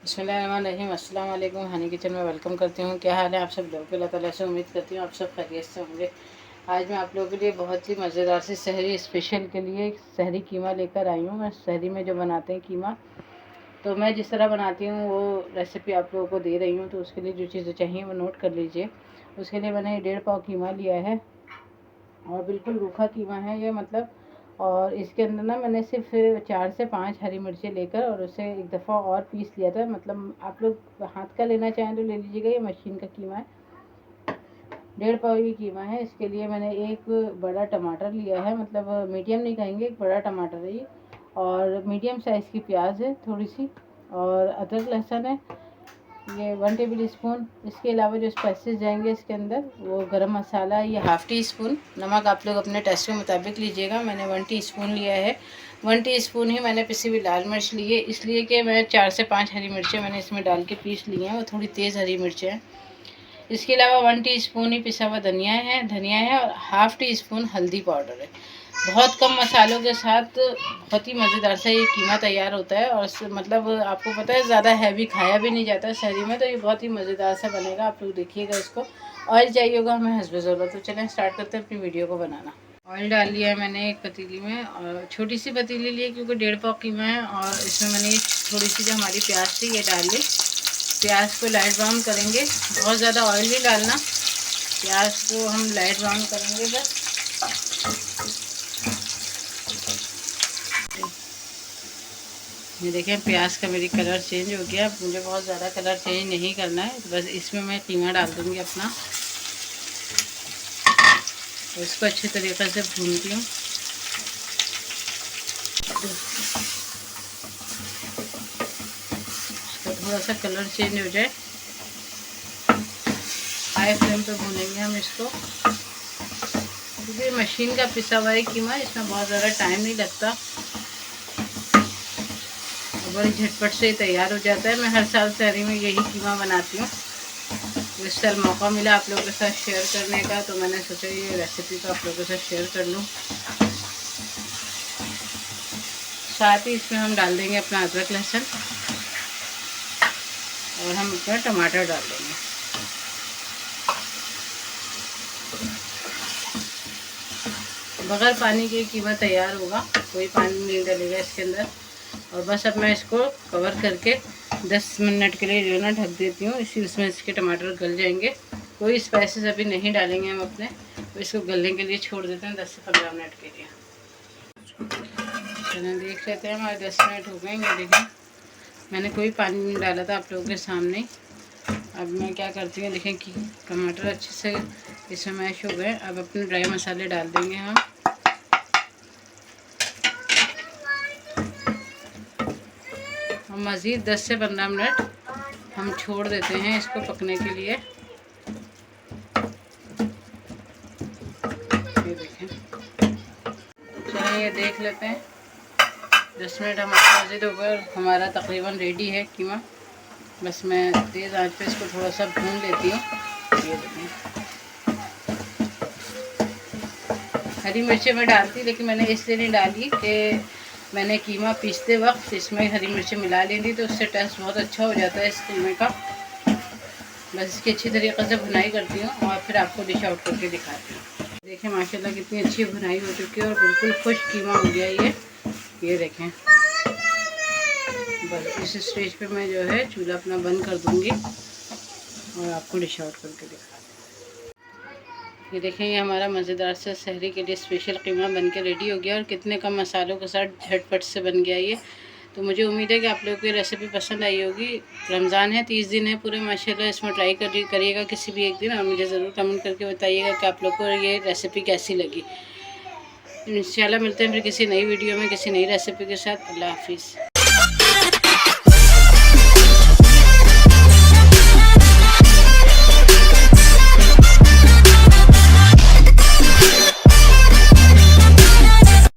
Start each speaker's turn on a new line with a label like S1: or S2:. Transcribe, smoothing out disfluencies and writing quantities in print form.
S1: बिस्मिल्लाहिर्रहमानिर्रहीम। अस्सलाम वालेकुम। हनी किचन में वेलकम करती हूँ। क्या हाल है आप सब लोगों के? अल्लाह ताला से उम्मीद करती हूँ आप सब खैरियत से होंगे। आज मैं आप लोगों के लिए बहुत ही मज़ेदार सी सहरी स्पेशल के लिए सहरी कीमा लेकर आई हूँ। मैं सहरी में जो बनाते हैं कीमा, तो मैं जिस तरह बनाती हूँ वो रेसिपी आप लोगों को दे रही हूँ। तो उसके लिए जो चीज़ें चाहिए वो नोट कर लीजिए। उसके लिए मैंने 1.5 पाव कीमा लिया है और बिल्कुल रूखा कीमा है ये, मतलब। और इसके अंदर ना मैंने सिर्फ 4 से 5 हरी मिर्चें लेकर और उसे एक दफ़ा और पीस लिया था। मतलब आप लोग हाथ का लेना चाहें तो ले लीजिएगा, ये मशीन का कीमा है। 1.5 पाव की कीमा है। इसके लिए मैंने एक बड़ा टमाटर लिया है, मतलब मीडियम नहीं कहेंगे, एक बड़ा टमाटर है ये। और मीडियम साइज़ की प्याज है थोड़ी सी, और अदरक लहसुन है ये 1 टेबल स्पून। इसके अलावा जो स्पाइसेस जाएंगे इसके अंदर, वो गरम मसाला ये हाफ़ टी स्पून। नमक आप लोग अपने टेस्ट के मुताबिक लीजिएगा। मैंने 1 टीस्पून लिया है। 1 टीस्पून ही मैंने पिसी हुई लाल मिर्च ली है, इसलिए कि मैं 4 से 5 हरी मिर्चें मैंने इसमें डाल के पीस ली हैं, वो थोड़ी तेज़ हरी मिर्चें हैं। इसके अलावा 1 टीस्पून ही पिसा हुआ धनिया है और हाफ़ टी स्पून हल्दी पाउडर है। बहुत कम मसालों के साथ बहुत ही मज़ेदार सा ये कीमा तैयार होता है। और मतलब आपको पता है ज़्यादा हैवी खाया भी नहीं जाता है सहरी में, तो ये बहुत ही मज़ेदार सा बनेगा। आप लोग देखिएगा इसको। ऑयल चाहिए होगा हमें हस्ब ज़रूरत। तो चलें स्टार्ट करते हैं अपनी वीडियो को बनाना। ऑयल डाल लिया है मैंने एक पतीली में, और छोटी सी पतीली ली है क्योंकि 1.5 पाव कीमा है। और इसमें मैंने थोड़ी सी जो हमारी प्याज थी ये डाल ली। प्याज को लाइट ब्राउन करेंगे, बहुत ज़्यादा ऑयल नहीं डालना। प्याज को हम लाइट ब्राउन करेंगे बस। ये देखें प्याज का मेरी कलर चेंज हो गया। मुझे बहुत ज़्यादा कलर चेंज नहीं करना है, तो बस इसमें मैं कीमा डाल दूँगी अपना। तो इसको अच्छी तरीक़े से भूनती हूँ। इसका थोड़ा सा कलर चेंज हो जाए, हाई फ्लेम पे भूनेंगे हम इसको, क्योंकि मशीन का पिसा हुआ है कीमा, इसमें बहुत ज़्यादा टाइम नहीं लगता, बड़ी झटपट से तैयार हो जाता है। मैं हर साल सहरी में यही कीमा बनाती हूँ। तो इस साल मौका मिला आप लोगों के साथ शेयर करने का, तो मैंने सोचा ये रेसिपी तो आप लोगों के साथ शेयर कर लूँ। साथ ही इसमें हम डाल देंगे अपना अदरक लहसुन, और हम अपना टमाटर डाल देंगे। बगैर पानी के कीमा तैयार होगा, कोई पानी नहीं डालेगा इसके अंदर। और बस अब मैं इसको कवर करके 10 मिनट के लिए जो है ना ढक देती हूँ। इसमें इसके टमाटर गल जाएंगे। कोई स्पाइसेस अभी नहीं डालेंगे हम अपने, तो इसको गलने के लिए छोड़ देते हैं 10 से 15 मिनट के लिए। चलिए देख लेते हैं, हमारे 10 मिनट हो गए। ये देखें मैंने कोई पानी नहीं डाला था आप लोगों के सामने। अब मैं क्या करती हूँ, देखें कि टमाटर अच्छे से इसमें मैश हो गए। अब अपने ड्राई मसाले डाल देंगे हम। मज़ीद 10 से 15 मिनट हम छोड़ देते हैं इसको पकने के लिए। ये देखें, चलिए ये देख लेते हैं। 10 मिनट हमारे मज़ीद हो गए, हमारा तकरीबन रेडी है कीमा। बस मैं तेज़ आंच पे इसको थोड़ा सा भून लेती हूँ। ये देखें, हरी मिर्चें मैं डालती, लेकिन मैंने इसलिए नहीं डाली कि मैंने कीमा पीसते वक्त इसमें हरी मिर्चें मिला ली थी, तो उससे टेस्ट बहुत अच्छा हो जाता है इस कीमे का। बस इसकी अच्छी तरीक़े से भुनाई करती हूँ और फिर आपको डिश आउट करके दिखाती हूँ। देखिए माशाल्लाह कितनी अच्छी भुनाई हो चुकी है और बिल्कुल खुश्क कीमा हो गया ये देखें। बस इस स्टेज पे मैं जो है चूल्हा अपना बंद कर दूँगी और आपको डिश आउट करके दिखाती हूँ। ये देखें, ये हमारा मज़ेदार सा सहरी के लिए स्पेशल कीमा बन के रेडी हो गया और कितने कम मसालों के साथ झटपट से बन गया ये। तो मुझे उम्मीद है कि आप लोगों को ये रेसिपी पसंद आई होगी। रमज़ान है, 30 दिन है पूरे माशाल्लाह। इसमें ट्राई करिएगा किसी भी एक दिन, और मुझे ज़रूर कमेंट करके बताइएगा कि आप लोग को ये रेसिपी कैसी लगी। इंशाल्लाह मिलते हैं फिर किसी नई वीडियो में किसी नई रेसिपी के साथ। अल्लाह हाफिज़।